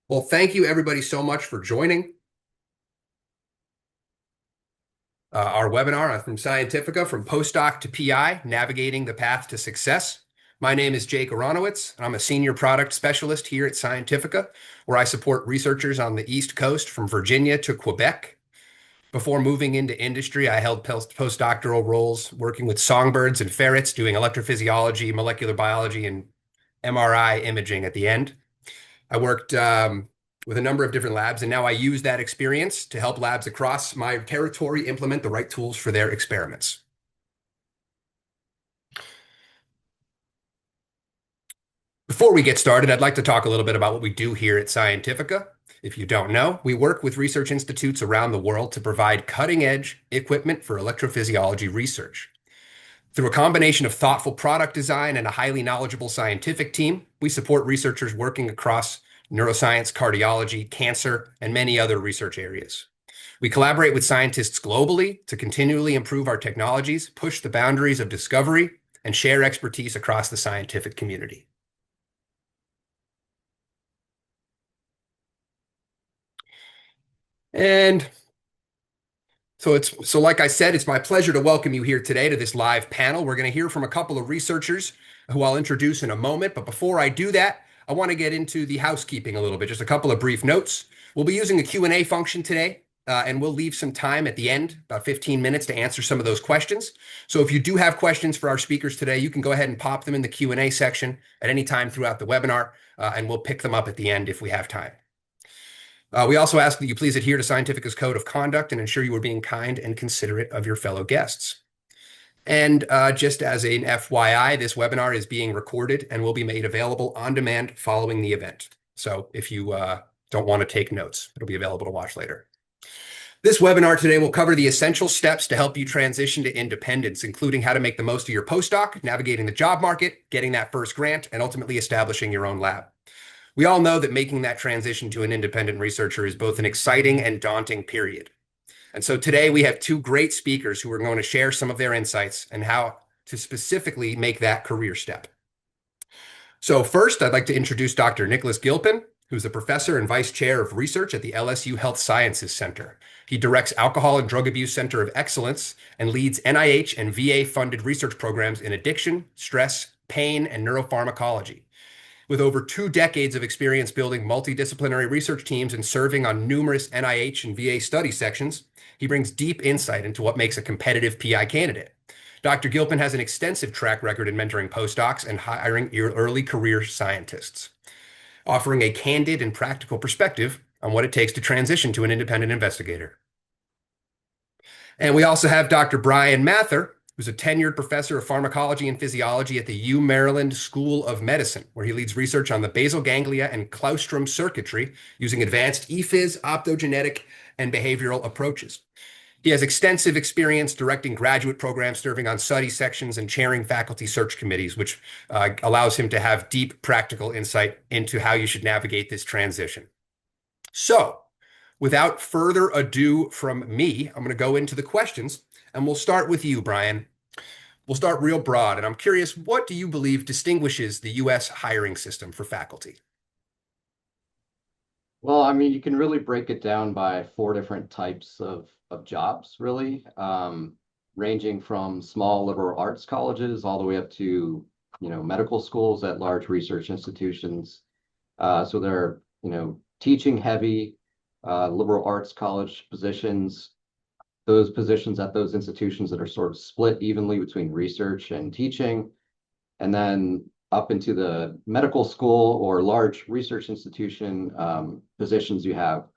Well, thank you everybody so much for joining our webinar from Scientifica, from postdoc to PI, Navigating the Path to Success. My name is Jake Aronowitz, and I'm a senior product specialist here at Scientifica, where I support researchers on the East Coast from Virginia to Quebec. Before moving into industry, I held postdoctoral roles working with songbirds and ferrets, doing electrophysiology, molecular biology, and MRI imaging at the end. I worked with a number of different labs, and now I use that experience to help labs across my territory implement the right tools for their experiments. Before we get started, I'd like to talk a little bit about what we do here at Scientifica. If you don't know, we work with research institutes around the world to provide cutting-edge equipment for electrophysiology research. Through a combination of thoughtful product design and a highly knowledgeable scientific team, we support researchers working across neuroscience, cardiology, cancer, and many other research areas. We collaborate with scientists globally to continually improve our technologies, push the boundaries of discovery, and share expertise across the scientific community. And so like I said, it's my pleasure to welcome you here today to this live panel. We're going to hear from a couple of researchers who I'll introduce in a moment. But before I do that, I want to get into the housekeeping a little bit. Just a couple of brief notes. We'll be using a Q&A function today, and we'll leave some time at the end, about 15 minutes, to answer some of those questions. So if you do have questions for our speakers today, you can go ahead and pop them in the Q&A section at any time throughout the webinar, and we'll pick them up at the end if we have time. We also ask that you please adhere to Scientifica's code of conduct and ensure you are being kind and considerate of your fellow guests. And just as an FYI, this webinar is being recorded and will be made available on demand following the event. So if you don't want to take notes, it'll be available to watch later. This webinar today will cover the essential steps to help you transition to independence, including how to make the most of your postdoc, navigating the job market, getting that first grant, and ultimately establishing your own lab. We all know that making that transition to an independent researcher is both an exciting and daunting period. And so today we have two great speakers who are going to share some of their insights and how to specifically make that career step. So first, I'd like to introduce Dr. Nicholas Gilpin, who's a professor and vice chair of research at the LSU Health Sciences Center. He directs Alcohol and Drug Abuse Center of Excellence and leads NIH and VA-funded research programs in addiction, stress, pain, and neuropharmacology. With over 2 decades of experience building multidisciplinary research teams and serving on numerous NIH and VA study sections, he brings deep insight into what makes a competitive PI candidate. Dr. Gilpin has an extensive track record in mentoring postdocs and hiring early career scientists, offering a candid and practical perspective on what it takes to transition to an independent investigator. And we also have Dr. Brian Mathur, who's a tenured professor of pharmacology and physiology at the U Maryland School of Medicine, where he leads research on the basal ganglia and claustrum circuitry using advanced ePhys, optogenetic, and behavioral approaches. He has extensive experience directing graduate programs, serving on study sections, and chairing faculty search committees, which allows him to have deep practical insight into how you should navigate this transition. So, without further ado from me, I'm going to go into the questions. And we'll start with you, Brian. We'll start real broad. And I'm curious, what do you believe distinguishes the U.S. hiring system for faculty? Well, I mean, you can really break it down by 4 different types of jobs, really, ranging from small liberal arts colleges all the way up to, medical schools at large research institutions. So they're, teaching heavy liberal arts college positions, those positions at those institutions that are sort of split evenly between research and teaching, and then up into the medical school or large research institution positions. You have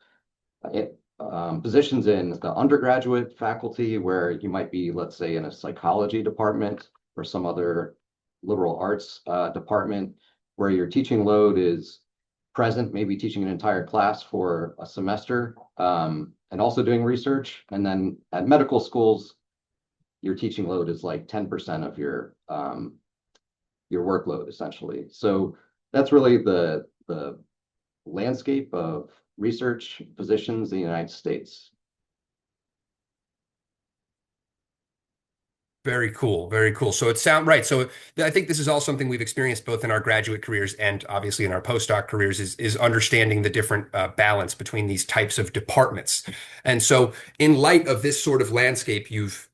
positions in the undergraduate faculty where you might be, let's say, in a psychology department or some other liberal arts department where your teaching load is present, maybe teaching an entire class for a semester, and also doing research. And then at medical schools, your teaching load is like 10% of your workload, essentially. So that's really the landscape of research positions in the United States. Very cool. Very cool. So it sound right. So I think this is all something we've experienced both in our graduate careers and obviously in our postdoc careers is understanding the different balance between these types of departments. And so in light of this sort of landscape you've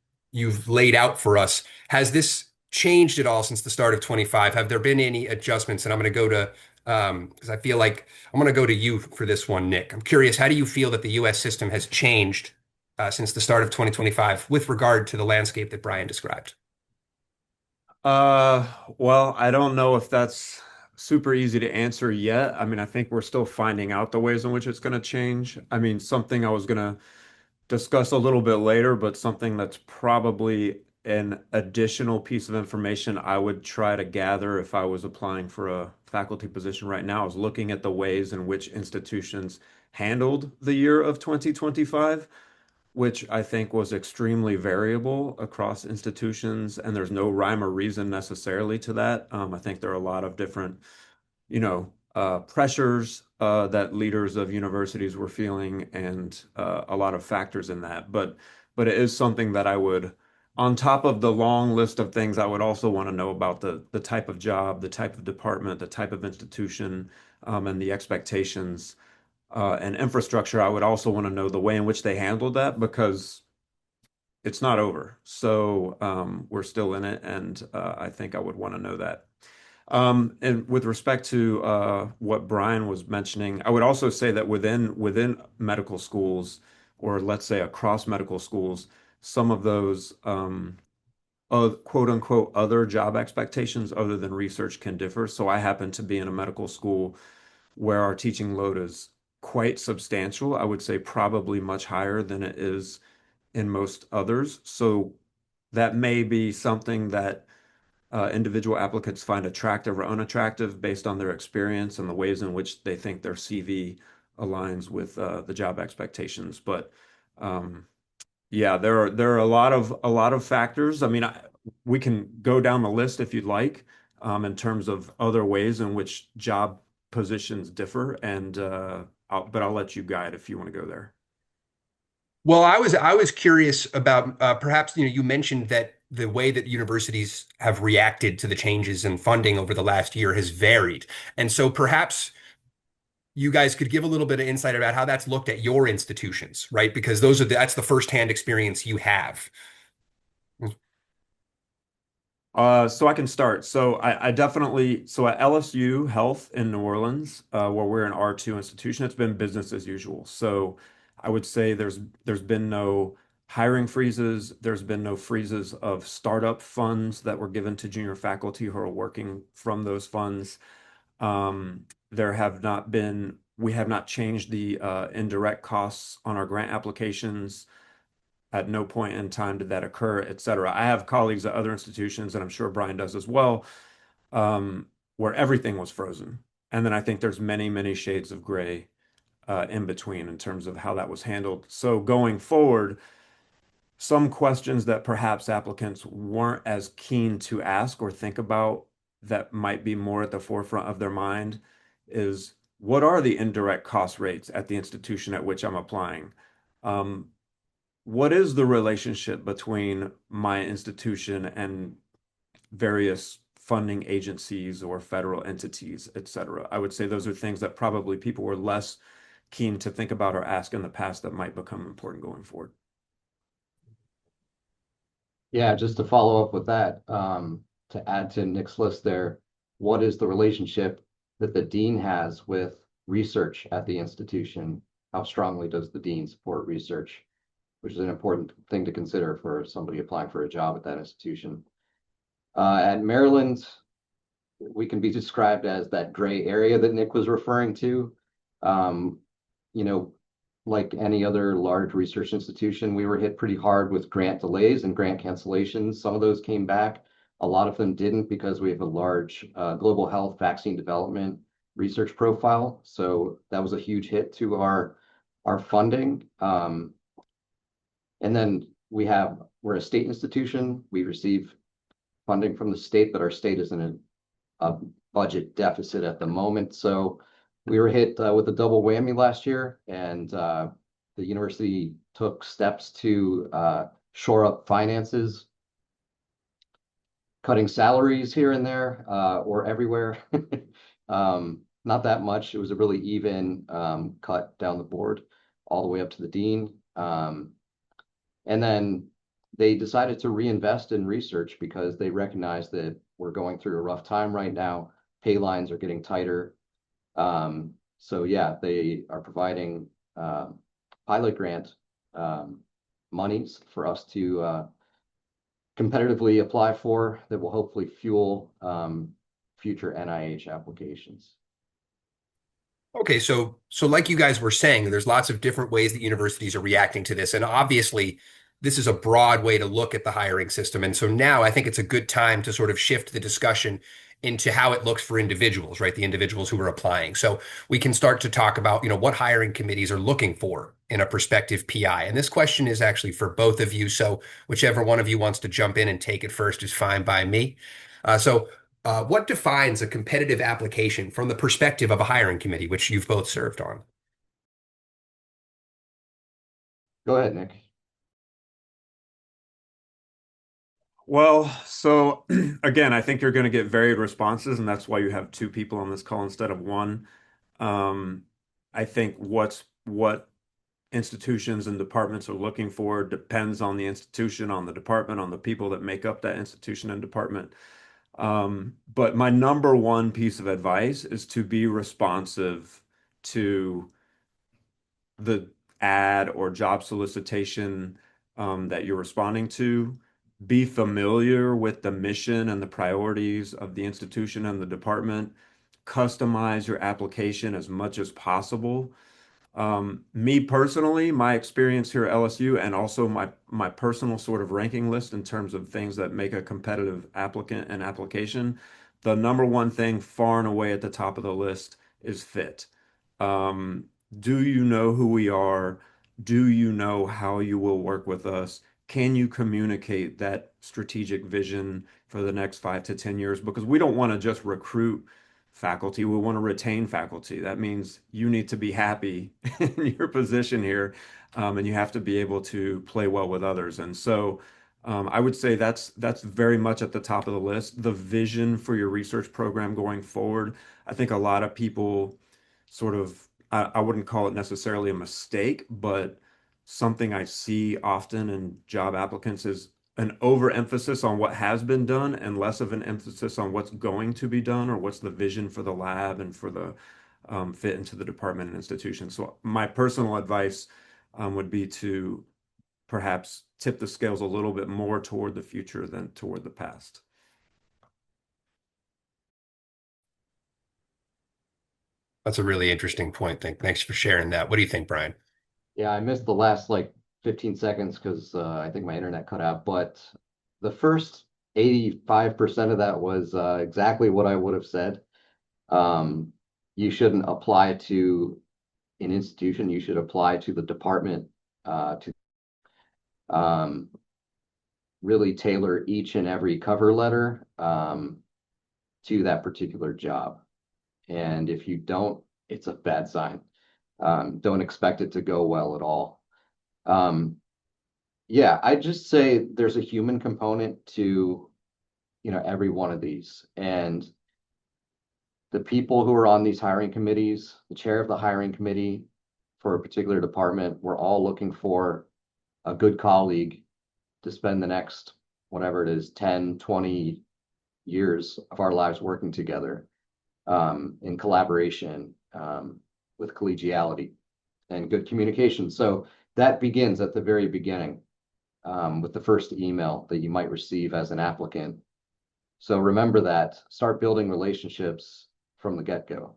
laid out for us, has this changed at all since the start of 25? Have there been any adjustments? And I'm going to go to because I feel like I'm going to go to you for this one, Nick. I'm curious, how do you feel that the U.S. system has changed since the start of 2025 with regard to the landscape that Brian described? Uh, well, I don't know if that's super easy to answer yet. I mean, I think we're still finding out the ways in which it's going to change. I mean, something I was going to discuss a little bit later, but something that's probably an additional piece of information I would try to gather if I was applying for a faculty position right now is looking at the ways in which institutions handled the year of 2025, which I think was extremely variable across institutions, and there's no rhyme or reason necessarily to that. I think there are a lot of different, pressures that leaders of universities were feeling, and a lot of factors in that. But it is something that I would, on top of the long list of things, I would also want to know about the type of job, the type of department, the type of institution, and the expectations and infrastructure. I would also want to know the way in which they handled that because it's not over. So we're still in it, and I think I would want to know that. And with respect to what Brian was mentioning, I would also say that within medical schools, or let's say across medical schools, some of those quote unquote other job expectations other than research can differ. So I happen to be in a medical school where our teaching load is quite substantial. I would say probably much higher than it is in most others. So that may be something that individual applicants find attractive or unattractive based on their experience and the ways in which they think their CV aligns with the job expectations. But um, yeah, there are a lot of factors. I mean, we can go down the list if you'd like, in terms of other ways in which job positions differ, and but I'll let you guide if you want to go there. Well, I was curious about perhaps you mentioned that the way that universities have reacted to the changes in funding over the last year has varied, and so perhaps you guys could give a little bit of insight about how that's looked at your institutions, right? Because that's the firsthand experience you have. So I can start. So I definitely, so at LSU Health in New Orleans, where we're an R2 institution, it's been business as usual. So I would say there's been no hiring freezes, there's been no freezes of startup funds that were given to junior faculty who are working from those funds. There have not been, we have not changed the indirect costs on our grant applications. At no point in time did that occur, et cetera. I have colleagues at other institutions, and I'm sure Brian does as well, where everything was frozen. And then I think there's many, many shades of gray in between in terms of how that was handled. So going forward, some questions that perhaps applicants weren't as keen to ask or think about that might be more at the forefront of their mind is what are the indirect cost rates at the institution at which I'm applying? Um, what is the relationship between my institution and various funding agencies or federal entities, et cetera? I would say those are things that probably people were less keen to think about or ask in the past that might become important going forward. Yeah, just to follow up with that, to add to Nick's list there, what is the relationship that the dean has with research at the institution? How strongly does the dean support research? Which is an important thing to consider for somebody applying for a job at that institution. At Maryland, we can be described as that gray area that Nick was referring to. Um, you know, like any other large research institution, we were hit pretty hard with grant delays and grant cancellations. Some of those came back. A lot of them didn't because we have a large global health vaccine development research profile. So that was a huge hit to our funding. And then we're a state institution. We receive funding from the state, but our state is in a budget deficit at the moment. So we were hit with a double whammy last year, and the university took steps to shore up finances cutting salaries here and there, or everywhere. Not that much. It was a really even cut down the board, all the way up to the dean. And then they decided to reinvest in research because they recognize that we're going through a rough time right now. Pay lines are getting tighter. So yeah, they are providing pilot grant monies for us to competitively apply for that will hopefully fuel future NIH applications. Okay, so like you guys were saying, there's lots of different ways that universities are reacting to this, and obviously this is a broad way to look at the hiring system. And so now I think it's a good time to sort of shift the discussion into how it looks for individuals, right? The individuals who are applying. So we can start to talk about, what hiring committees are looking for in a prospective PI. And this question is actually for both of you. So whichever one of you wants to jump in and take it first is fine by me. What defines a competitive application from the perspective of a hiring committee, which you've both served on? Go ahead, Nick. Well, so again, I think you're going to get varied responses, and that's why you have two people on this call instead of one. Um, I think what institutions and departments are looking for depends on the institution, on the department, on the people that make up that institution and department. But my number one piece of advice is to be responsive to the ad or job solicitation that you're responding to. Be familiar with the mission and the priorities of the institution and the department. Customize your application as much as possible. Me personally, my experience here at LSU and also my personal sort of ranking list in terms of things that make a competitive applicant and application, the number one thing far and away at the top of the list is fit. Um, do you know who we are? Do you know how you will work with us? Can you communicate that strategic vision for the next 5 to 10 years? Because we don't want to just recruit faculty. We want to retain faculty. That means you need to be happy in your position here, and you have to be able to play well with others. And so, I would say that's very much at the top of the list. The vision for your research program going forward. I think a lot of people sort of, I wouldn't call it necessarily a mistake, but something I see often in job applicants is an overemphasis on what has been done and less of an emphasis on what's going to be done or what's the vision for the lab and for the fit into the department and institution. So my personal advice would be to perhaps tip the scales a little bit more toward the future than toward the past. That's a really interesting point. Thanks for sharing that. What do you think, Brian? Yeah, I missed the last like 15 seconds because I think my internet cut out, but the first 85% of that was exactly what I would have said. Um, you shouldn't apply to an institution, you should apply to the department to really tailor each and every cover letter to that particular job. And if you don't, it's a bad sign. Don't expect it to go well at all. Yeah, I just say there's a human component to, every one of these. And the people who are on these hiring committees, the chair of the hiring committee for a particular department, we're all looking for a good colleague to spend the next, whatever it is, 10, 20 years of our lives working together in collaboration with collegiality and good communication. So that begins at the very beginning with the first email that you might receive as an applicant. So remember that, start building relationships from the get-go.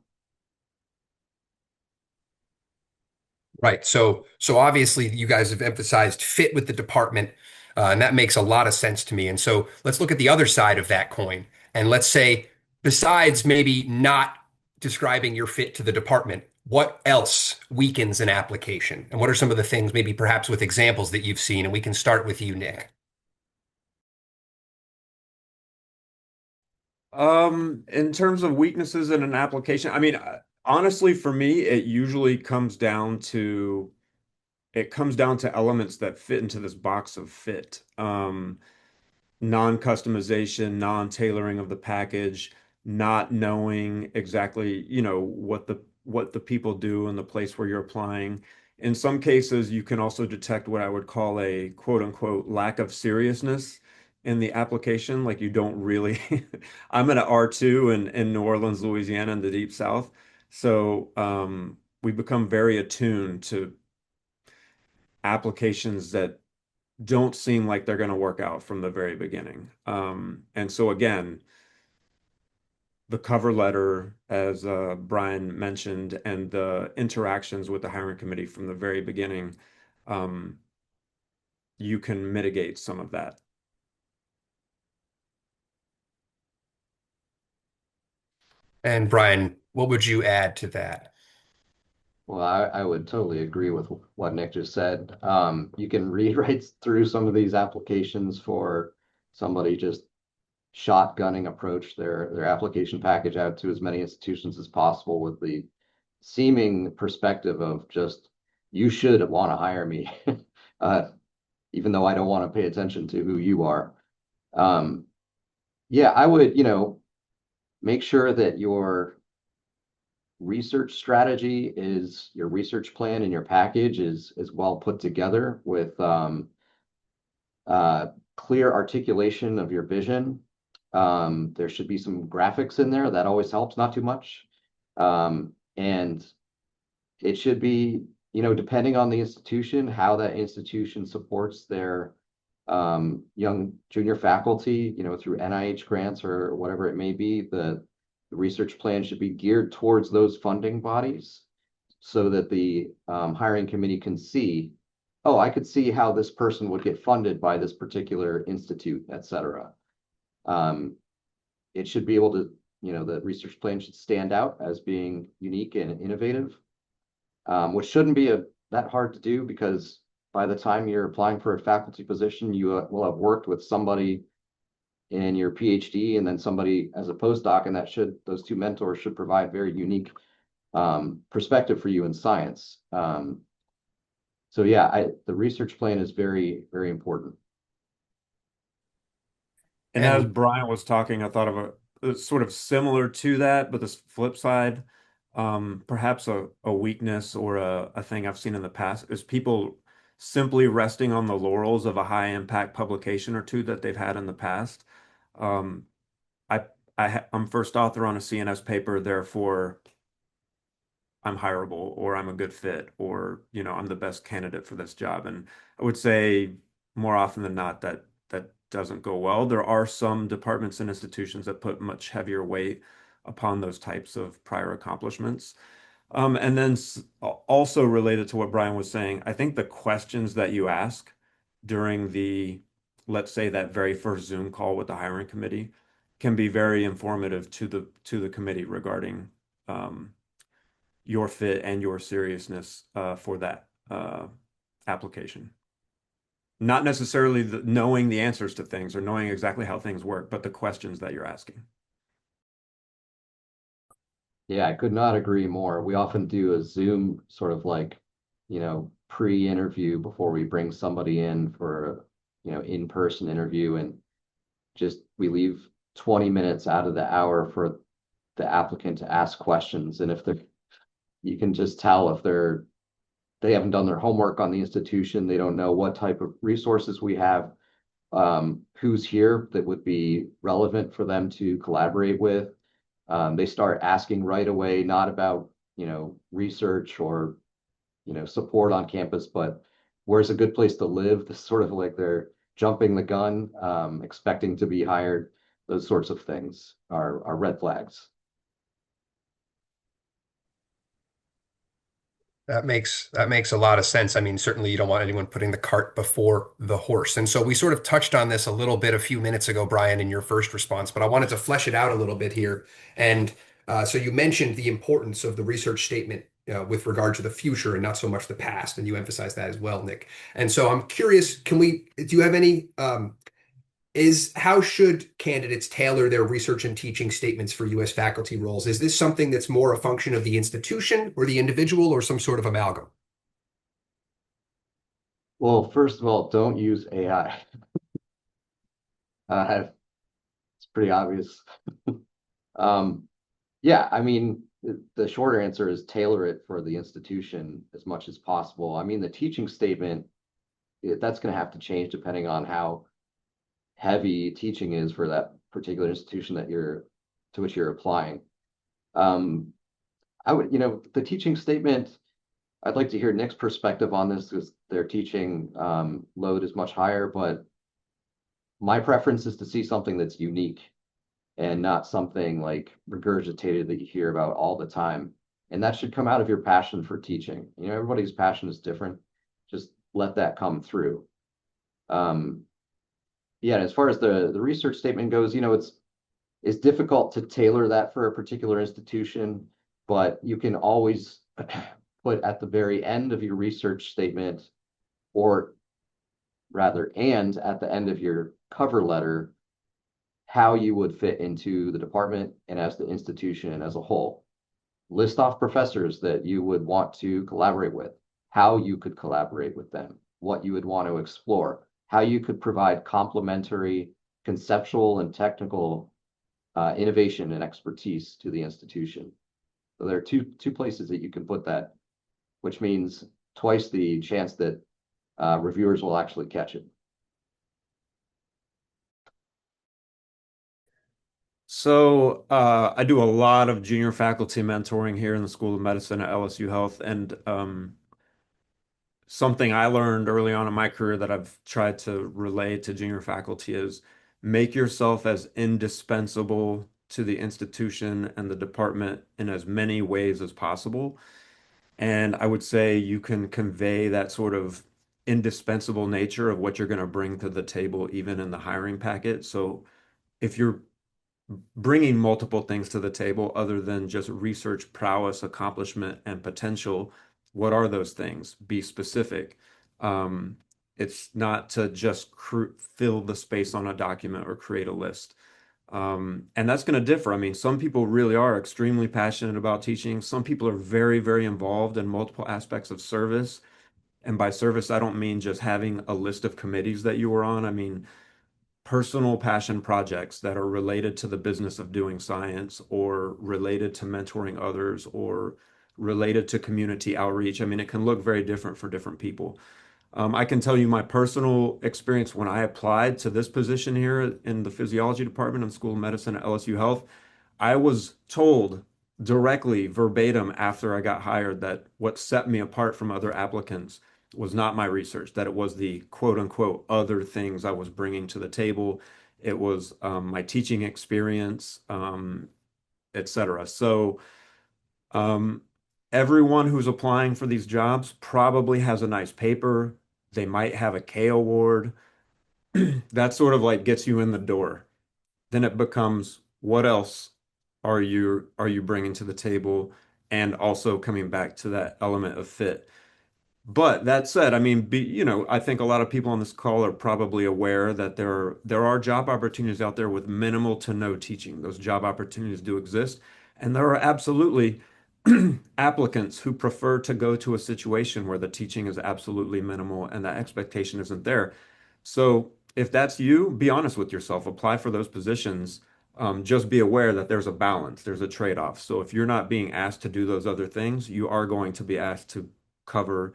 Right. So obviously you guys have emphasized fit with the department, and that makes a lot of sense to me. And so let's look at the other side of that coin. And let's say, besides maybe not describing your fit to the department, what else weakens an application? And what are some of the things, maybe perhaps with examples that you've seen? And we can start with you, Nick. In terms of weaknesses in an application, I mean, honestly, for me, it usually comes down to elements that fit into this box of fit. non-customization, non-tailoring of the package, not knowing exactly, what the people do in the place where you're applying. In some cases, you can also detect what I would call a quote unquote lack of seriousness in the application. Like you don't really, I'm in an R2 in New Orleans, Louisiana, in the Deep South. So we become very attuned to applications that don't seem like they're going to work out from the very beginning. And so again, the cover letter, as Brian mentioned, and the interactions with the hiring committee from the very beginning, um, you can mitigate some of that. And Brian, what would you add to that? Well, I would totally agree with what Nick just said. You can read right through some of these applications for somebody just shotgunning approach their application package out to as many institutions as possible with the seeming perspective of just, you should want to hire me, even though I don't want to pay attention to who you are. Yeah, I would, make sure that your research strategy is your research plan and your package is well put together with clear articulation of your vision. There should be some graphics in there. That always helps, not too much. And it should be, depending on the institution, how that institution supports their young junior faculty, through NIH grants or whatever it may be, the research plan should be geared towards those funding bodies so that the hiring committee can see, oh, I could see how this person would get funded by this particular institute, et cetera. It should be able to, the research plan should stand out as being unique and innovative, which shouldn't be that hard to do because by the time you're applying for a faculty position, you will have worked with somebody in your PhD and then somebody as a postdoc, and those two mentors should provide very unique perspective for you in science. So yeah, the research plan is very, very important. And as And Brian was talking, I thought of a sort of similar to that, but this flip side, perhaps a weakness or a thing I've seen in the past is people simply resting on the laurels of a high impact publication or two that they've had in the past. Um, I, I'm first author on a CNS paper, therefore I'm hireable or I'm a good fit or I'm the best candidate for this job. And I would say more often than not that doesn't go well. There are some departments and institutions that put much heavier weight upon those types of prior accomplishments. And then also related to what Brian was saying, I think the questions that you ask during let's say that very first Zoom call with the hiring committee can be very informative to the committee regarding your fit and your seriousness for that application. Not necessarily knowing the answers to things or knowing exactly how things work, but the questions that you're asking. Yeah, I could not agree more. We often do a Zoom sort of like, pre-interview before we bring somebody in for, in-person interview, and just we leave 20 minutes out of the hour for the applicant to ask questions. And you can just tell if they haven't done their homework on the institution, they don't know what type of resources we have, who's here that would be relevant for them to collaborate with. They start asking right away, not about, research or, support on campus, but where's a good place to live? This sort of like they're jumping the gun, expecting to be hired. Those sorts of things are red flags. that makes a lot of sense. I mean, certainly you don't want anyone putting the cart before the horse. And so we sort of touched on this a little bit a few minutes ago, Brian, in your first response, but I wanted to flesh it out a little bit here. And so you mentioned the importance of the research statement with regard to the future and not so much the past, and you emphasized that as well, Nick. And so I'm curious, do you have any is how should candidates tailor their research and teaching statements for U.S. faculty roles? Is this something that's more a function of the institution or the individual or some sort of amalgam? Well, first of all, don't use AI. It's pretty obvious. Um, yeah, I mean, the short answer is tailor it for the institution as much as possible. I mean, the teaching statement, that's going to have to change depending on how heavy teaching is for that particular institution to which you're applying. Um, I would, the teaching statement, I'd like to hear Nick's perspective on this because their teaching load is much higher, but my preference is to see something that's unique and not something like regurgitated that you hear about all the time. And that should come out of your passion for teaching. Everybody's passion is different. Just let that come through. Um, yeah, and as far as the research statement goes, it's difficult to tailor that for a particular institution, but you can always put at the very end of your research statement, or rather, and at the end of your cover letter, how you would fit into the department and as the institution as a whole. List off professors that you would want to collaborate with, how you could collaborate with them, what you would want to explore, how you could provide complementary conceptual and technical innovation and expertise to the institution. So there are two places that you can put that, which means twice the chance that reviewers will actually catch it. So I do a lot of junior faculty mentoring here in the School of Medicine at LSU Health, and something I learned early on in my career that I've tried to relay to junior faculty is make yourself as indispensable to the institution and the department in as many ways as possible. And I would say you can convey that sort of indispensable nature of what you're going to bring to the table, even in the hiring packet. So if you're bringing multiple things to the table other than just research prowess, accomplishment, and potential, what are those things? Be specific. Um, it's not to just fill the space on a document or create a list. And that's going to differ. I mean, some people really are extremely passionate about teaching. Some people are very, very involved in multiple aspects of service. And by service, I don't mean just having a list of committees that you were on. I mean, personal passion projects that are related to the business of doing science or related to mentoring others or related to community outreach. I mean, it can look very different for different people. I can tell you my personal experience when I applied to this position here in the physiology department in School of Medicine at LSU Health. I was told directly, verbatim, after I got hired, that what set me apart from other applicants was not my research, that it was the quote unquote other things I was bringing to the table. It was my teaching experience, etc. So, um, everyone who's applying for these jobs probably has a nice paper. They might have a K award. That sort of like gets you in the door. Then it becomes what else are you bringing to the table, and also coming back to that element of fit. But that said, I mean, I think a lot of people on this call are probably aware that there are job opportunities out there with minimal to no teaching. Those job opportunities do exist, and there are absolutely applicants who prefer to go to a situation where the teaching is absolutely minimal and that expectation isn't there. So if that's you, be honest with yourself, apply for those positions. Just be aware that there's a balance, there's a trade-off. So if you're not being asked to do those other things, you are going to be asked to cover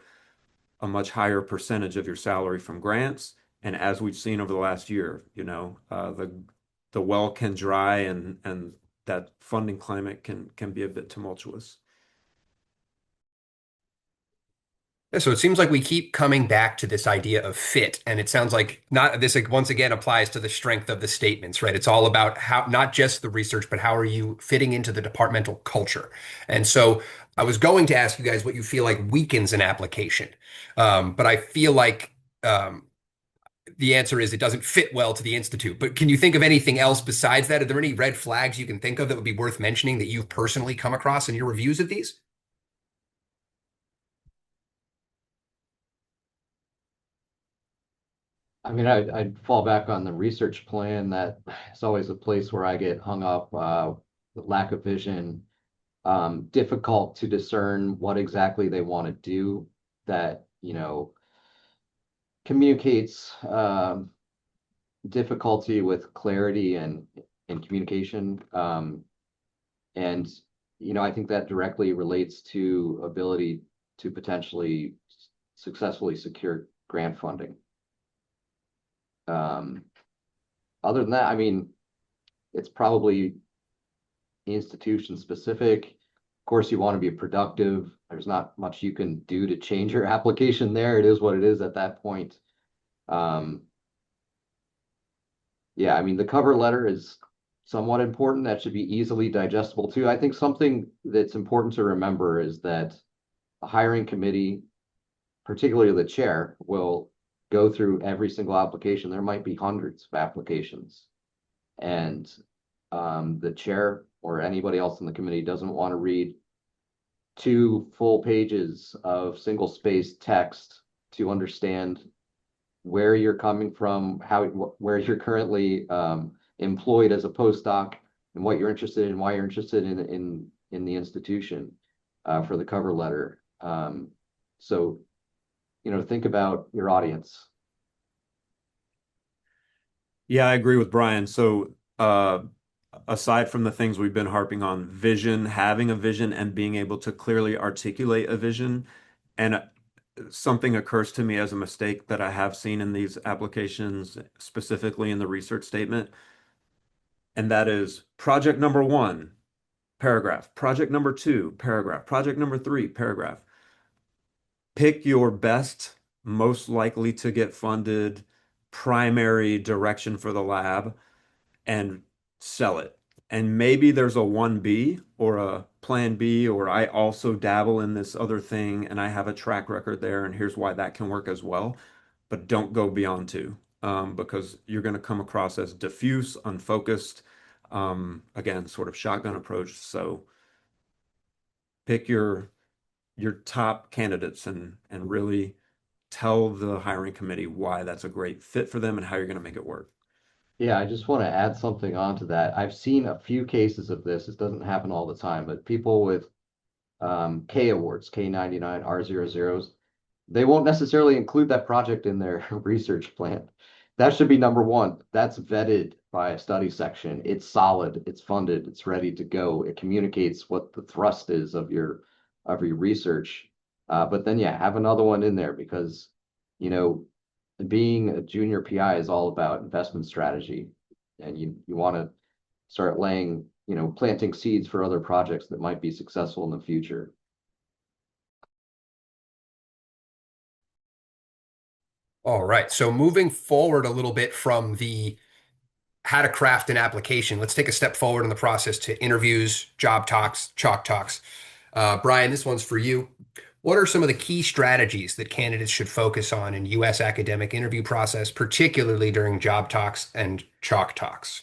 a much higher percentage of your salary from grants. And as we've seen over the last year, the well can dry, and that funding climate can be a bit tumultuous. Yeah, so it seems like we keep coming back to this idea of fit, and it sounds like not this like, once again applies to the strength of the statements, right? It's all about how not just the research, but how are you fitting into the departmental culture. And so I was going to ask you guys what you feel like weakens an application, but I feel like the answer is it doesn't fit well to the institute. But can you think of anything else besides that? Are there any red flags you can think of that would be worth mentioning that you've personally come across in your reviews of these? I mean, I'd fall back on the research plan. That is always a place where I get hung up. The lack of vision, difficult to discern what exactly they want to do. That communicates difficulty with clarity and communication. And, I think that directly relates to ability to potentially successfully secure grant funding. Um, Other than that, I mean, it's probably institution specific. Of course, you want to be productive. There's not much you can do to change your application there. It is what it is at that point. Um, yeah, I mean, the cover letter is somewhat important. That should be easily digestible too. I think something that's important to remember is that a hiring committee, particularly the chair, will go through every single application. There might be hundreds of applications. And the chair or anybody else in the committee doesn't want to read 2 full pages of single space text to understand where you're coming from, where you're currently employed as a postdoc, and what you're interested in, why you're interested in the institution for the cover letter. So, think about your audience. Yeah, I agree with Brian. So, aside from the things we've been harping on, vision, having a vision and being able to clearly articulate a vision, and something occurs to me as a mistake that I have seen in these applications, specifically in the research statement, and that is project number one, paragraph, project number two, paragraph, project number three, paragraph. Pick your best, most likely to get funded primary direction for the lab and sell it. And maybe there's a 1B or a plan B, or I also dabble in this other thing and I have a track record there, and here's why that can work as well. But don't go beyond two, because you're going to come across as diffuse, unfocused, again, sort of shotgun approach. So pick your top candidates and really tell the hiring committee why that's a great fit for them and how you're going to make it work. Yeah, I just want to add something onto that. I've seen a few cases of this. It doesn't happen all the time, but people with K awards, K99, R00s, they won't necessarily include that project in their research plan. That should be number one. That's vetted by a study section. It's solid, it's funded, it's ready to go. It communicates what the thrust is of your research. But then yeah, have another one in there because you know being a junior PI is all about investment strategy, and you want to start laying, planting seeds for other projects that might be successful in the future. All right. So moving forward a little bit from the how to craft an application, let's take a step forward in the process to interviews, job talks, chalk talks. Brian, this one's for you. What are some of the key strategies that candidates should focus on in U.S. academic interview process, particularly during job talks and chalk talks?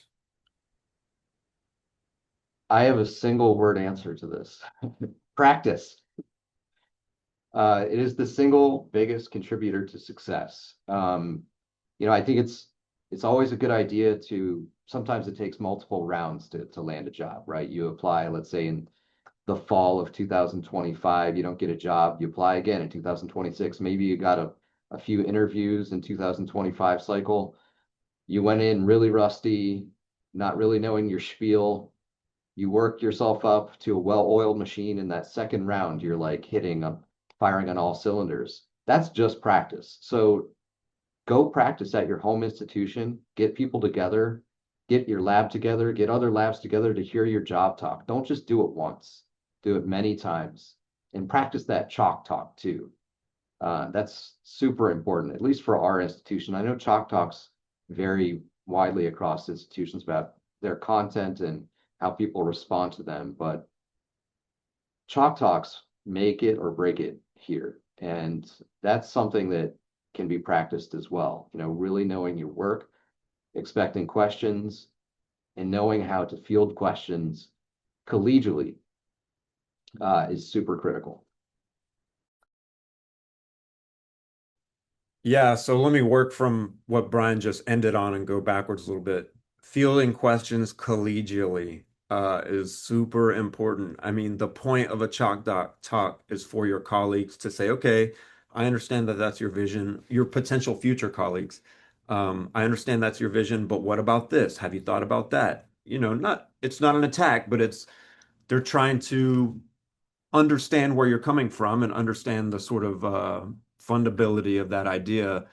I have a single word answer to this. Practice. It is the single biggest contributor to success. I think it's always a good idea to sometimes it takes multiple rounds to land a job, right? You apply, let's say in the fall of 2025, you don't get a job, you apply again in 2026. Maybe you got a few interviews in 2025 cycle. You went in really rusty, not really knowing your spiel. You work yourself up to a well-oiled machine. In that second round, you're like firing on all cylinders. That's just practice. So go practice at your home institution, get people together, get your lab together, get other labs together to hear your job talk. Don't just do it once, do it many times, and practice that chalk talk too. That's super important, at least for our institution. I know chalk talks vary widely across institutions about their content and how people respond to them, but chalk talks make it or break it here. And that's something that can be practiced as well. Really knowing your work, expecting questions, and knowing how to field questions collegially is super critical. Yeah, so let me work from what Brian just ended on and go backwards a little bit. Fielding questions collegially is super important. I mean, the point of a chalk doc talk is for your colleagues to say, okay, I understand that that's your vision, your potential future colleagues. I understand that's your vision, but what about this? Have you thought about that? It's not an attack, but they're trying to understand where you're coming from and understand the sort of fundability of that idea.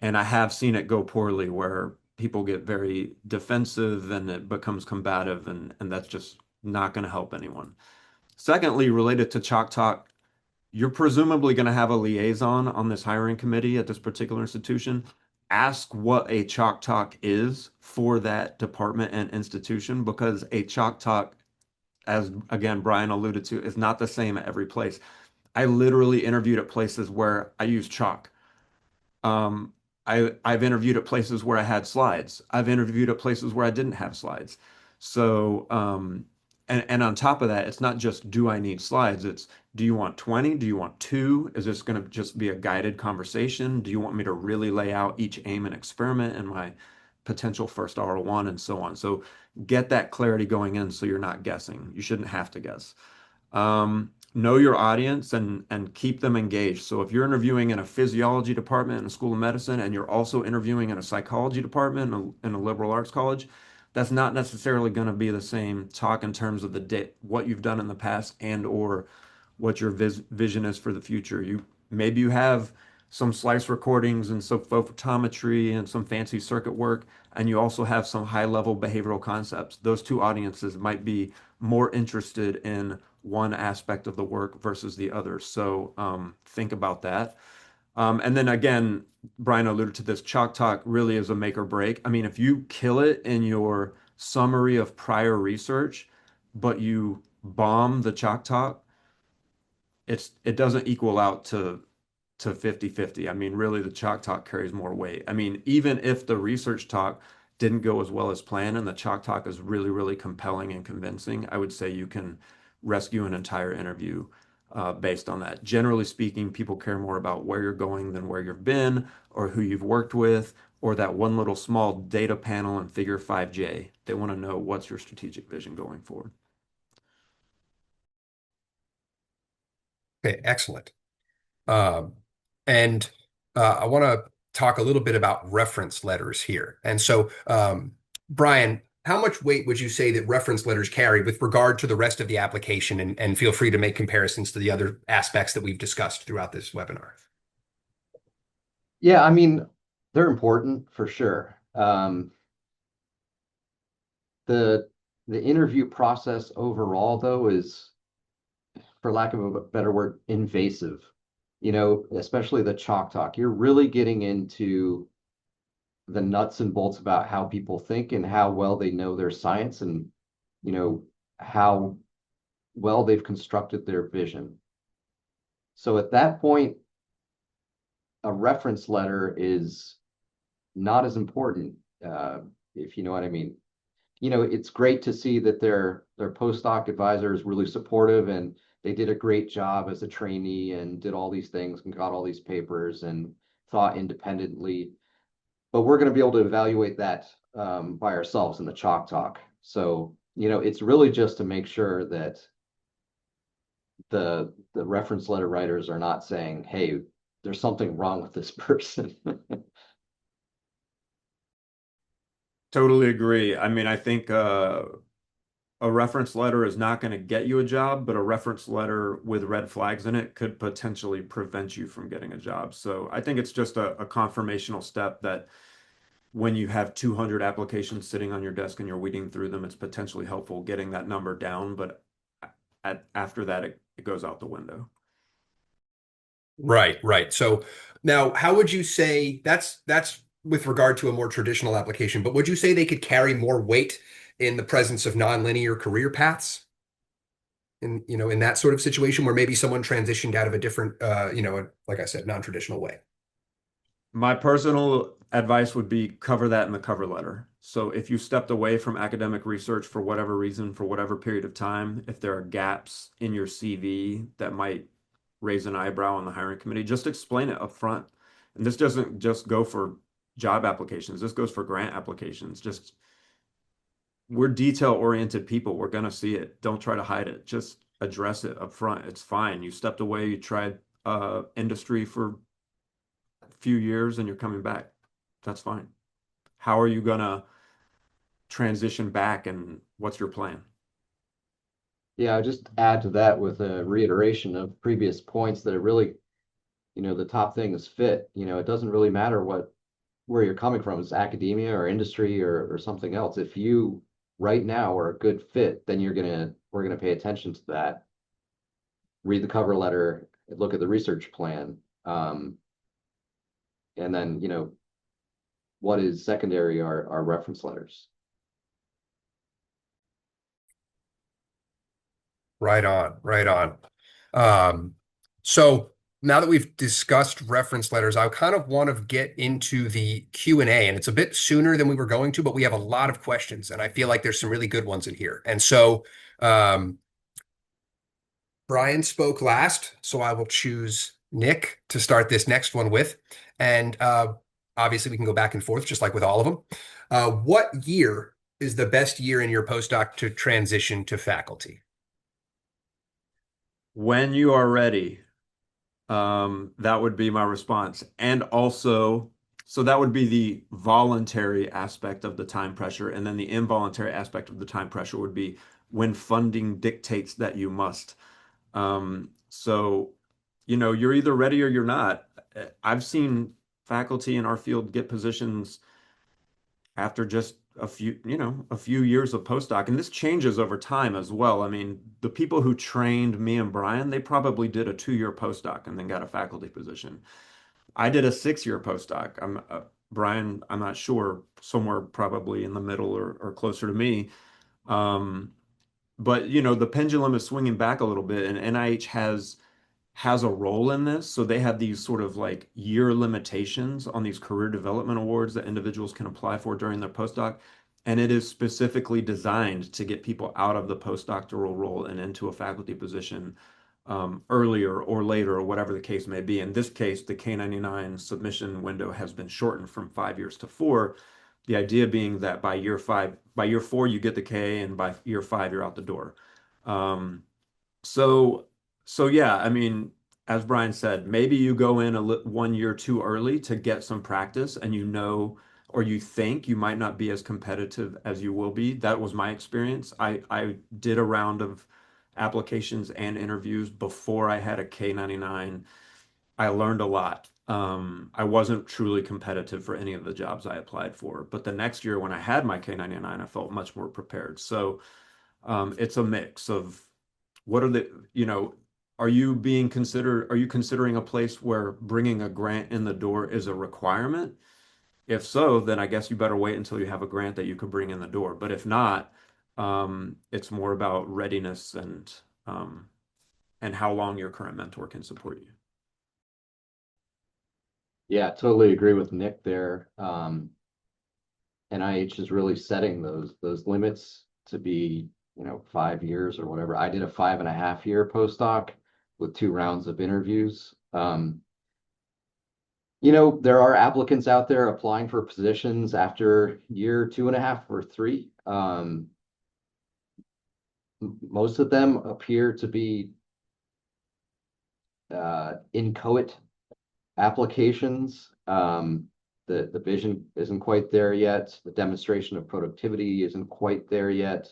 And I have seen it go poorly where people get very defensive and it becomes combative, and that's just not going to help anyone. Secondly, related to Chalk Talk, you're presumably going to have a liaison on this hiring committee at this particular institution. Ask what a Chalk Talk is for that department and institution, because a Chalk Talk, as again Brian alluded to, is not the same at every place. I literally interviewed at places where I used chalk. I've interviewed at places where I had slides. I've interviewed at places where I didn't have slides. So, and on top of that, it's not just do I need slides? It's do you want 20? Do you want two? Is this going to just be a guided conversation? Do you want me to really lay out each aim and experiment and my potential first R1 and so on? So get that clarity going in so you're not guessing. You shouldn't have to guess. Know your audience and keep them engaged. So if you're interviewing in a physiology department in a school of medicine and you're also interviewing in a psychology department in a liberal arts college, that's not necessarily going to be the same talk in terms of what you've done in the past and or what your vision is for the future. Maybe you have some slice recordings and some photometry and some fancy circuit work, and you also have some high-level behavioral concepts. Those two audiences might be more interested in one aspect of the work versus the other. So think about that. And then again, Brian alluded to this, Chalk Talk really is a make or break. I mean, if you kill it in your summary of prior research, but you bomb the Chalk Talk, it doesn't equal out to 50-50. I mean, really the chalk talk carries more weight. I mean, even if the research talk didn't go as well as planned and the chalk talk is really, really compelling and convincing, I would say you can rescue an entire interview based on that. Generally speaking, people care more about where you're going than where you've been or who you've worked with or that one little small data panel in figure 5J. They want to know what's your strategic vision going forward. Okay, excellent. Um, and I want to talk a little bit about reference letters here. And so, Brian, how much weight would you say that reference letters carry with regard to the rest of the application? And feel free to make comparisons to the other aspects that we've discussed throughout this webinar. Yeah, I mean, they're important for sure. The interview process overall, though, is, for lack of a better word, invasive. Especially the chalk talk. You're really getting into the nuts and bolts about how people think and how well they know their science and, how well they've constructed their vision. So at that point, a reference letter is not as important, if you know what I mean. It's great to see that their postdoc advisor is really supportive and they did a great job as a trainee and did all these things and got all these papers and thought independently. But we're going to be able to evaluate that by ourselves in the chalk talk. So, it's really just to make sure that the reference letter writers are not saying, hey, there's something wrong with this person. Totally agree. I mean, I think a reference letter is not going to get you a job, but a reference letter with red flags in it could potentially prevent you from getting a job. So I think it's just a confirmational step that when you have 200 applications sitting on your desk and you're weeding through them, it's potentially helpful getting that number down. But after that, it goes out the window. Right, right. So now, how would you say that's with regard to a more traditional application, but would you say they could carry more weight in the presence of nonlinear career paths? In that sort of situation where maybe someone transitioned out of a different, like I said, non-traditional way. My personal advice would be cover that in the cover letter. So if you stepped away from academic research for whatever reason, for whatever period of time, if there are gaps in your CV that might raise an eyebrow on the hiring committee, just explain it up front. And this doesn't just go for job applications. This goes for grant applications. Just we're detail-oriented people. We're going to see it. Don't try to hide it. Just address it up front. It's fine. You stepped away, you tried industry for a few years and you're coming back. That's fine. how are you gonna transition back, and what's your plan? Yeah, I'll just add to that with a reiteration of previous points that it really, the top thing is fit. It doesn't really matter where you're coming from, it's academia or industry or something else. If you right now are a good fit, then we're gonna pay attention to that. Read the cover letter, look at the research plan, and then what is secondary are reference letters. Right on, right on. So now that we've discussed reference letters, I kind of want to get into the Q&A, and it's a bit sooner than we were going to, but we have a lot of questions, and I feel like there's some really good ones in here. And so Brian spoke last, so I will choose Nick to start this next one with. And obviously, we can go back and forth, just like with all of them. What year is the best year in your postdoc to transition to faculty? When you are ready, that would be my response. And also, so that would be the voluntary aspect of the time pressure. And then the involuntary aspect of the time pressure would be when funding dictates that you must. So, you're either ready or you're not. I've seen faculty in our field get positions after just a few years of postdoc. And this changes over time as well. I mean, the people who trained me and Brian, they probably did a 2-year postdoc and then got a faculty position. I did a 6-year postdoc. Brian, I'm not sure, somewhere probably in the middle or closer to me. Um, but the pendulum is swinging back a little bit, and NIH has a role in this. So they have these sort of like year limitations on these career development awards that individuals can apply for during their postdoc. And it is specifically designed to get people out of the postdoctoral role and into a faculty position earlier or later, or whatever the case may be. In this case, the K99 submission window has been shortened from 5 years to 4. The idea being that by year 4, you get the K, and by year 5, you're out the door. Um, so, so yeah, I mean, as Brian said, maybe you go in 1 year too early to get some practice, and or you think you might not be as competitive as you will be. That was my experience. I did a round of applications and interviews before I had a K99. I learned a lot. I wasn't truly competitive for any of the jobs I applied for, but the next year when I had my K99, I felt much more prepared. So it's a mix of what are are you considering a place where bringing a grant in the door is a requirement? If so, then I guess you better wait until you have a grant that you could bring in the door. But if not, it's more about readiness and how long your current mentor can support you. Yeah, totally agree with Nick there. NIH is really setting those limits to be, 5 years or whatever. I did a 5.5 year postdoc with 2 rounds of interviews. There are applicants out there applying for positions after year 2.5 or 3. Most of them appear to be inchoate applications. The vision isn't quite there yet. The demonstration of productivity isn't quite there yet.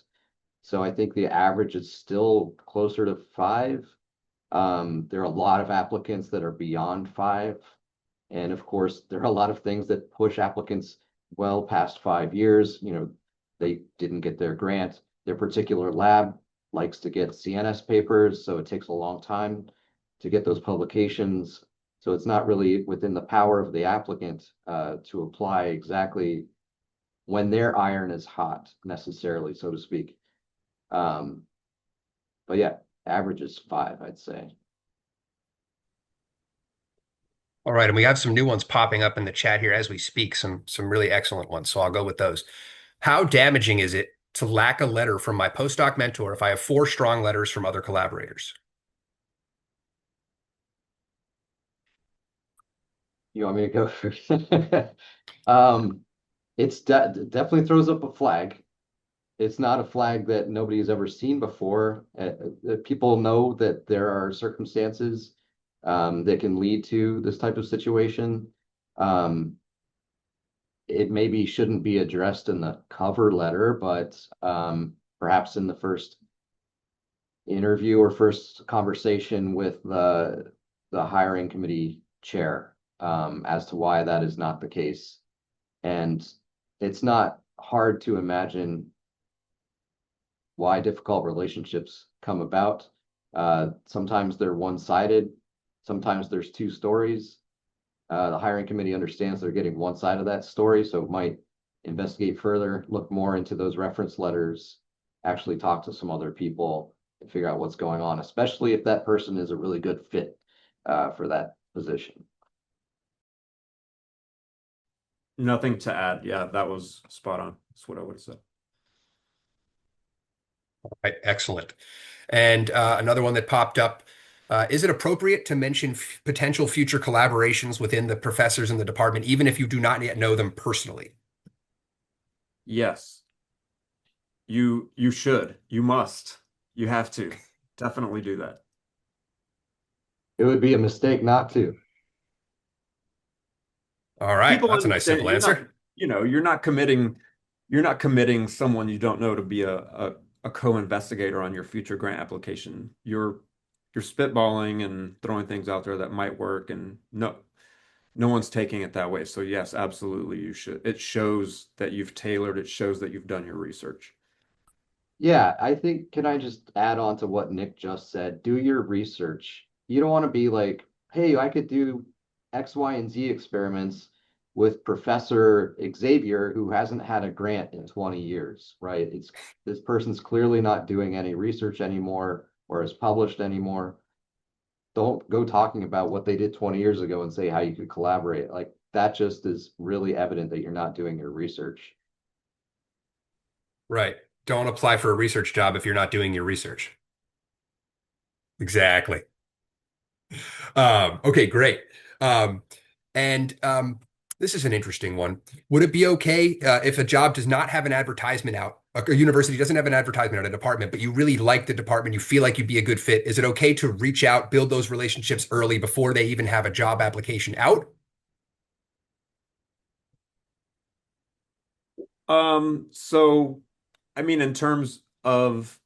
So I think the average is still closer to 5. There are a lot of applicants that are beyond 5. And of course, there are a lot of things that push applicants well past 5 years. They didn't get their grant. Their particular lab likes to get CNS papers, so it takes a long time to get those publications. So it's not really within the power of the applicant to apply exactly when their iron is hot, necessarily, so to speak. But yeah, average is 5, I'd say. All right, and we have some new ones popping up in the chat here as we speak, some really excellent ones. So I'll go with those. How damaging is it to lack a letter from my postdoc mentor if I have 4 strong letters from other collaborators? You want me to go first? It's definitely throws up a flag. It's not a flag that nobody has ever seen before. People know that there are circumstances that can lead to this type of situation. it maybe shouldn't be addressed in the cover letter, but perhaps in the first interview or first conversation with the hiring committee chair, as to why that is not the case. And it's not hard to imagine why difficult relationships come about. Sometimes they're one-sided, sometimes there's two stories. The hiring committee understands they're getting one side of that story, so it might investigate further, look more into those reference letters, actually talk to some other people and figure out what's going on, especially if that person is a really good fit for that position. Nothing to add. Yeah, that was spot on. That's what I would have said. Right, excellent. And another one that popped up, is it appropriate to mention potential future collaborations within the professors in the department, even if you do not yet know them personally? Yes, you should. You must. You have to. Definitely do that. It would be a mistake not to. All right, People that's a nice understand simple you're not, answer. you're not committing someone you don't know to be a co-investigator on your future grant application. You're spitballing and throwing things out there that might work, and no one's taking it that way. So yes, absolutely you should. It shows that you've tailored, it shows that you've done your research. Yeah, I think, can I just add on to what Nick just said? Do your research. You don't want to be like, hey, I could do X, Y, and Z experiments with Professor Xavier, who hasn't had a grant in 20 years, right? It's this person's clearly not doing any research anymore or has published anymore. Don't go talking about what they did 20 years ago and say how you could collaborate. Like that just is really evident that you're not doing your research. Right. Don't apply for a research job if you're not doing your research. Exactly. Okay, great. Um, and this is an interesting one. Would it be okay if a job does not have an advertisement out, a university doesn't have an advertisement out, a department, but you really like the department, you feel like you'd be a good fit? Is it okay to reach out, build those relationships early before they even have a job application out? So I mean, in terms of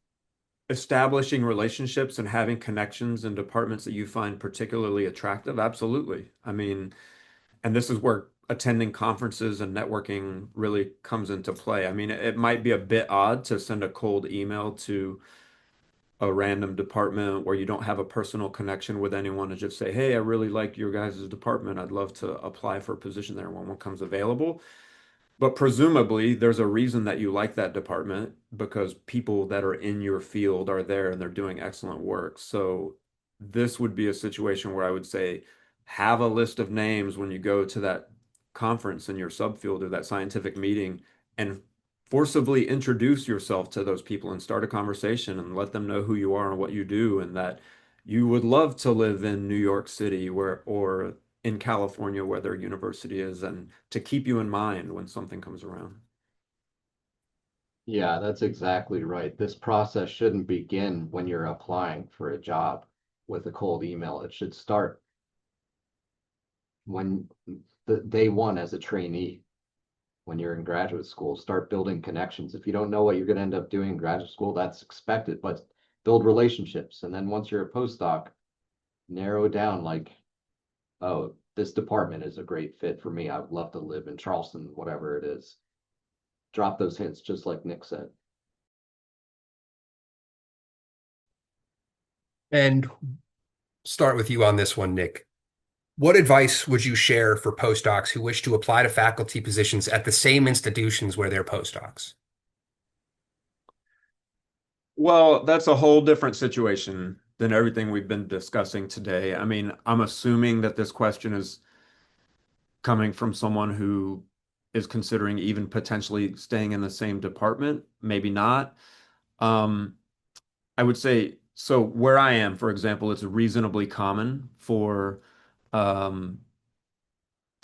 establishing relationships and having connections in departments that you find particularly attractive, absolutely. I mean, and this is where attending conferences and networking really comes into play. I mean, it might be a bit odd to send a cold email to a random department where you don't have a personal connection with anyone and just say, hey, I really like your guys' department. I'd love to apply for a position there when one comes available. But presumably, there's a reason that you like that department because people that are in your field are there and they're doing excellent work. So this would be a situation where I would say have a list of names when you go to that conference in your subfield or that scientific meeting and forcibly introduce yourself to those people and start a conversation and let them know who you are and what you do and that you would love to live in New York City where or in California where their university is and to keep you in mind when something comes around. Yeah, that's exactly right. This process shouldn't begin when you're applying for a job with a cold email. It should start when the day one as a trainee, when you're in graduate school, start building connections. If you don't know what you're going to end up doing in graduate school, that's expected, but build relationships. And then once you're a postdoc, narrow down like, oh, this department is a great fit for me. I would love to live in Charleston, whatever it is. Drop those hints, just like Nick said. And start with you on this one, Nick. What advice would you share for postdocs who wish to apply to faculty positions at the same institutions where they're postdocs? Well, that's a whole different situation than everything we've been discussing today. I mean, I'm assuming that this question is coming from someone who is considering even potentially staying in the same department, maybe not. Um, I would say, so where I am, for example, it's reasonably common for um,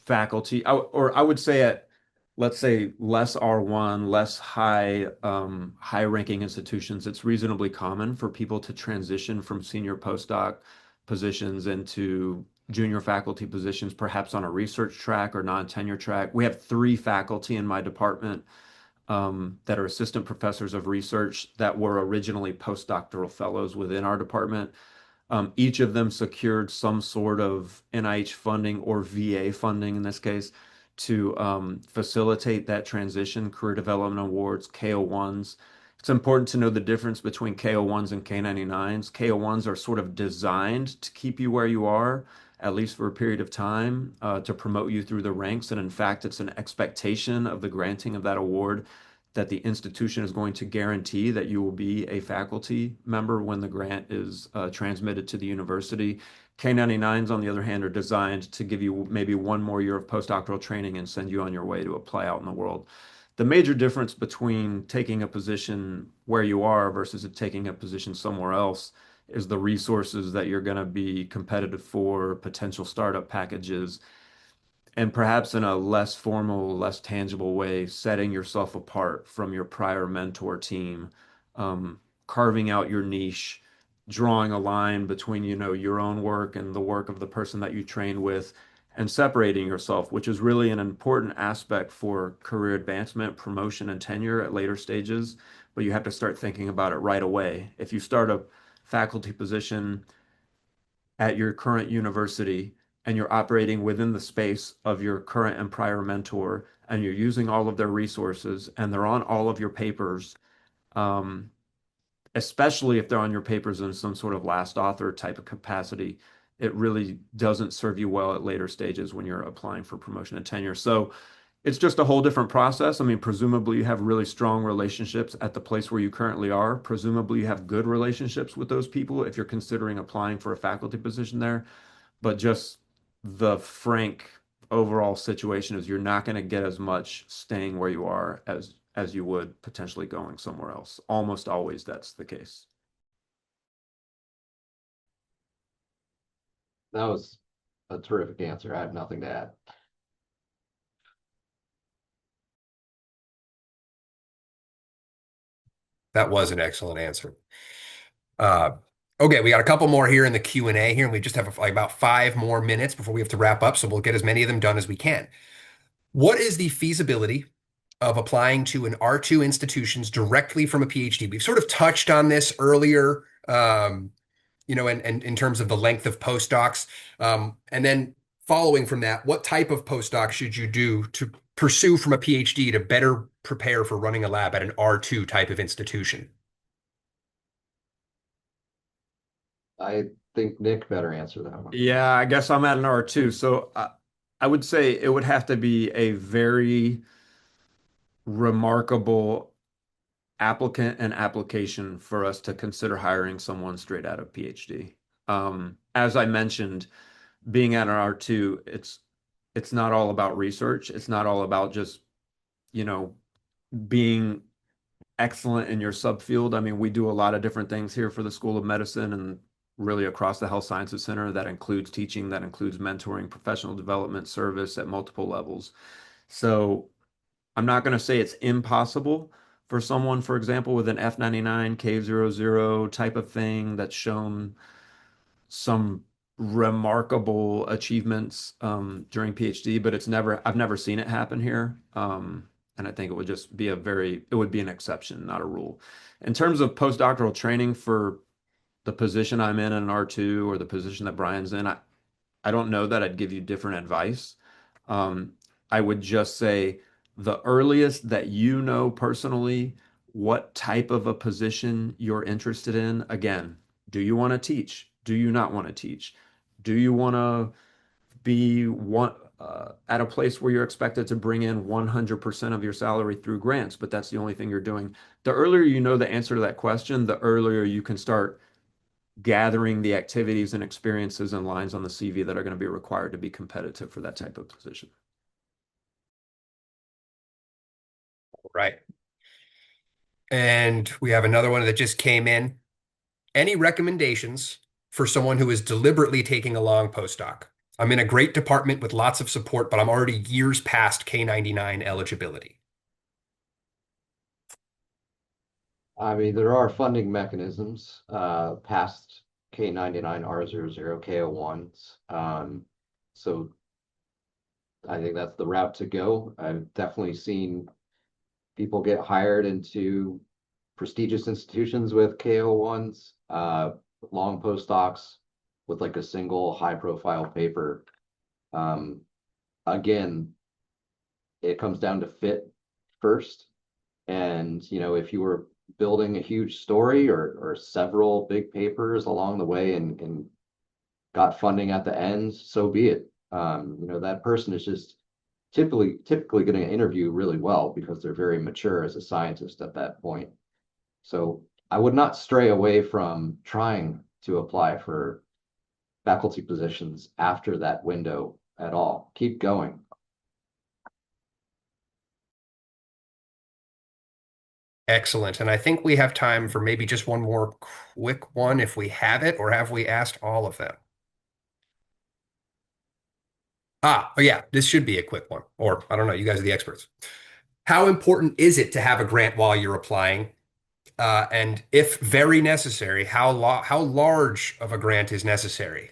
faculty, or I would say at, let's say, less R1, less high ranking institutions, it's reasonably common for people to transition from senior postdoc positions into junior faculty positions, perhaps on a research track or non-tenure track. We have 3 faculty in my department that are assistant professors of research that were originally postdoctoral fellows within our department. Each of them secured some sort of NIH funding or VA funding in this case to facilitate that transition, career development awards, KO1s. It's important to know the difference between KO1s and K99s. KO1s are sort of designed to keep you where you are, at least for a period of time, to promote you through the ranks. And in fact, it's an expectation of the granting of that award that the institution is going to guarantee that you will be a faculty member when the grant is transmitted to the university. K99s, on the other hand, are designed to give you maybe 1 more year of postdoctoral training and send you on your way to apply out in the world. The major difference between taking a position where you are versus taking a position somewhere else is the resources that you're going to be competitive for, potential startup packages, and perhaps in a less formal, less tangible way, setting yourself apart from your prior mentor team, carving out your niche, drawing a line between, your own work and the work of the person that you train with, and separating yourself, which is really an important aspect for career advancement, promotion, and tenure at later stages. But you have to start thinking about it right away. If you start a faculty position at your current university and you're operating within the space of your current and prior mentor and you're using all of their resources and they're on all of your papers, um, especially if they're on your papers in some sort of last author type of capacity, it really doesn't serve you well at later stages when you're applying for promotion and tenure. So it's just a whole different process. I mean, presumably you have really strong relationships at the place where you currently are. Presumably you have good relationships with those people if you're considering applying for a faculty position there. But just the frank overall situation is you're not going to get as much staying where you are as you would potentially going somewhere else. Almost always that's the case. That was a terrific answer. I have nothing to add. That was an excellent answer. Uh, okay, we got a couple more here in the Q&A here, and we just have like about 5 more minutes before we have to wrap up, so we'll get as many of them done as we can. What is the feasibility of applying to an R2 institutions directly from a PhD? We've sort of touched on this earlier, and in terms of the length of postdocs. And then following from that, what type of postdoc should you do to pursue from a PhD to better prepare for running a lab at an R2 type of institution? I think Nick better answer that one. Yeah, I guess I'm at an R2. So I would say it would have to be a very remarkable applicant and application for us to consider hiring someone straight out of PhD. As I mentioned, being at an R2, it's not all about research. It's not all about just, being excellent in your subfield. I mean, we do a lot of different things here for the School of Medicine and really across the Health Sciences Center. That includes teaching, that includes mentoring, professional development, service at multiple levels. So I'm not going to say it's impossible for someone, for example, with an F99, K00 type of thing that's shown some remarkable achievements during PhD, but I've never seen it happen here. And I think it would just be it would be an exception, not a rule. In terms of postdoctoral training for the position I'm in an R2 or the position that Brian's in, I don't know that I'd give you different advice. I would just say the earliest that you know personally what type of a position you're interested in. Again, do you want to teach? Do you not want to teach? Do you want to be at a place where you're expected to bring in 100% of your salary through grants, but that's the only thing you're doing? The earlier you know the answer to that question, the earlier you can start gathering the activities and experiences and lines on the CV that are going to be required to be competitive for that type of position. Right. And we have another one that just came in. Any recommendations for someone who is deliberately taking a long postdoc? I'm in a great department with lots of support, but I'm already years past K99 eligibility. I mean, there are funding mechanisms past K99 R00 K01s. So I think that's the route to go. I've definitely seen people get hired into prestigious institutions with KO1s, long postdocs with like a single high profile paper. Um, Again, it comes down to fit first. And, if you were building a huge story or several big papers along the way and got funding at the end, so be it. That person is just typically going to interview really well because they're very mature as a scientist at that point. So I would not stray away from trying to apply for faculty positions after that window at all. Keep going. Excellent. And I think we have time for maybe just one more quick one if we have it, or have we asked all of them? Oh yeah, this should be a quick one. Or I don't know, you guys are the experts. How important is it to have a grant while you're applying? And if very necessary, how large of a grant is necessary?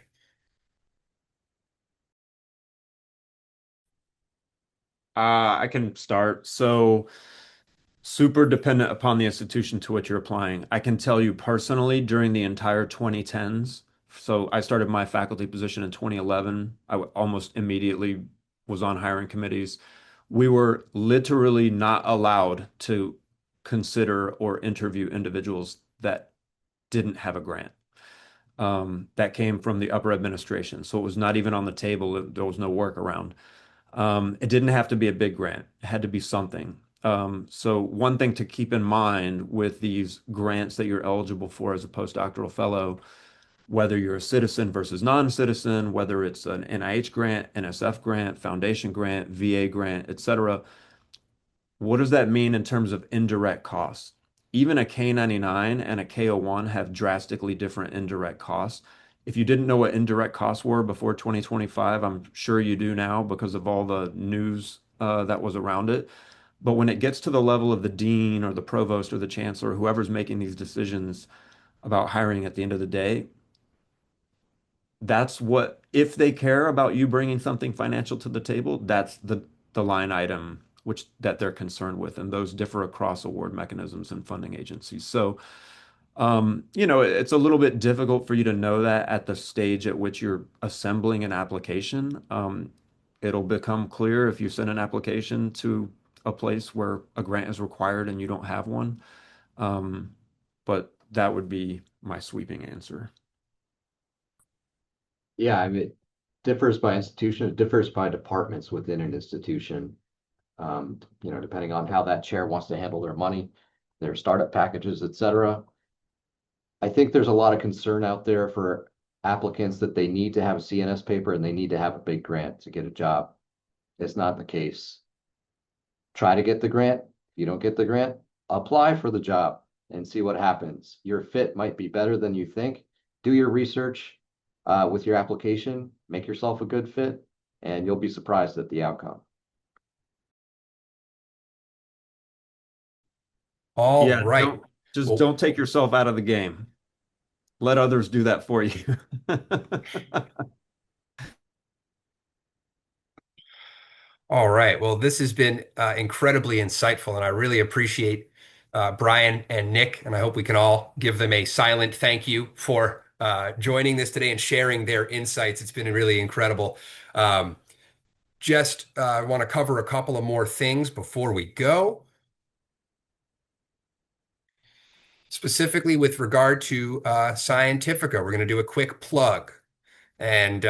I can start. So, super dependent upon the institution to which you're applying. I can tell you personally, during the entire 2010s, so I started my faculty position in 2011. Almost immediately was on hiring committees. We were literally not allowed to consider or interview individuals that didn't have a grant. That came from the upper administration. So it was not even on the table. There was no workaround. It didn't have to be a big grant. It had to be something. So one thing to keep in mind with these grants that you're eligible for as a postdoctoral fellow, whether you're a citizen versus non-citizen, whether it's an NIH grant, NSF grant, foundation grant, VA grant, et cetera, what does that mean in terms of indirect costs? Even a K99 and a K01 have drastically different indirect costs. If you didn't know what indirect costs were before 2025, I'm sure you do now because of all the news that was around it. But when it gets to the level of the dean or the provost or the chancellor, whoever's making these decisions about hiring at the end of the day, that's what, if they care about you bringing something financial to the table, that's the line item which that they're concerned with, and those differ across award mechanisms and funding agencies. So, it's a little bit difficult for you to know that at the stage at which you're assembling an application. It'll become clear if you send an application to a place where a grant is required and you don't have one. But that would be my sweeping answer. Yeah, I mean, it differs by institution, it differs by departments within an institution. Depending on how that chair wants to handle their money, their startup packages, et cetera. I think there's a lot of concern out there for applicants that they need to have a CNS paper and they need to have a big grant to get a job. It's not the case. Try to get the grant. If you don't get the grant, apply for the job and see what happens. Your fit might be better than you think. Do your research with your application, make yourself a good fit, and you'll be surprised at the outcome. All Yeah, right. just Well, don't take yourself out of the game. Let others do that for you. all right. Well, this has been incredibly insightful, and I really appreciate Brian and Nick, and I hope we can all give them a silent thank you for joining this today and sharing their insights. It's been really incredible. Um, just want to cover a couple of more things before we go. Specifically with regard to Scientifica, we're going to do a quick plug. And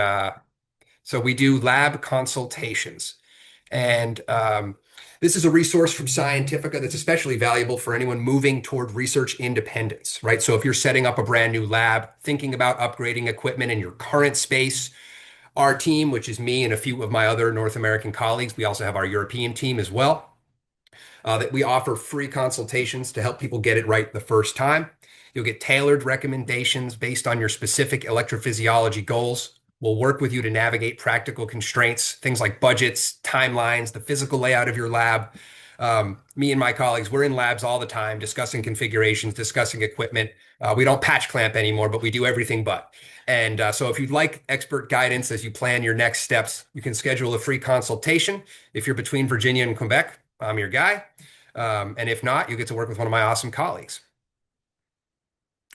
so we do lab consultations. And this is a resource from Scientifica that's especially valuable for anyone moving toward research independence, right? So if you're setting up a brand new lab, thinking about upgrading equipment in your current space, our team, which is me and a few of my other North American colleagues, we also have our European team as well, that we offer free consultations to help people get it right the first time. You'll get tailored recommendations based on your specific electrophysiology goals. We'll work with you to navigate practical constraints, things like budgets, timelines, the physical layout of your lab. Me and my colleagues, we're in labs all the time discussing configurations, discussing equipment. We don't patch clamp anymore, but we do everything but. And so if you'd like expert guidance as you plan your next steps, you can schedule a free consultation. If you're between Virginia and Quebec, I'm your guy. And if not, you get to work with one of my awesome colleagues.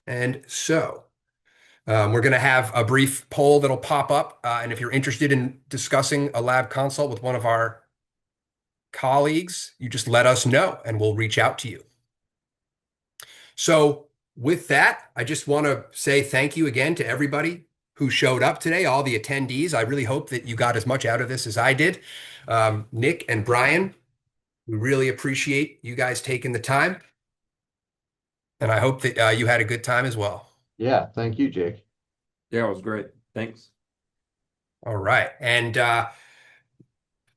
And so we're going to have a brief poll that'll pop up. And if you're interested in discussing a lab consult with one of our colleagues, you just let us know and we'll reach out to you. So with that, I just want to say thank you again to everybody who showed up today, all the attendees. I really hope that you got as much out of this as I did. Nick and Brian, we really appreciate you guys taking the time. And I hope that you had a good time as well. Yeah, thank you, Jake. Yeah, it was great. Thanks. All right. And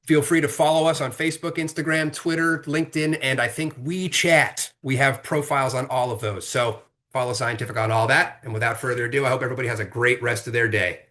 feel free to follow us on Facebook, Instagram, Twitter, LinkedIn, and I think WeChat. We have profiles on all of those. So follow Scientific on all that. And without further ado, I hope everybody has a great rest of their day.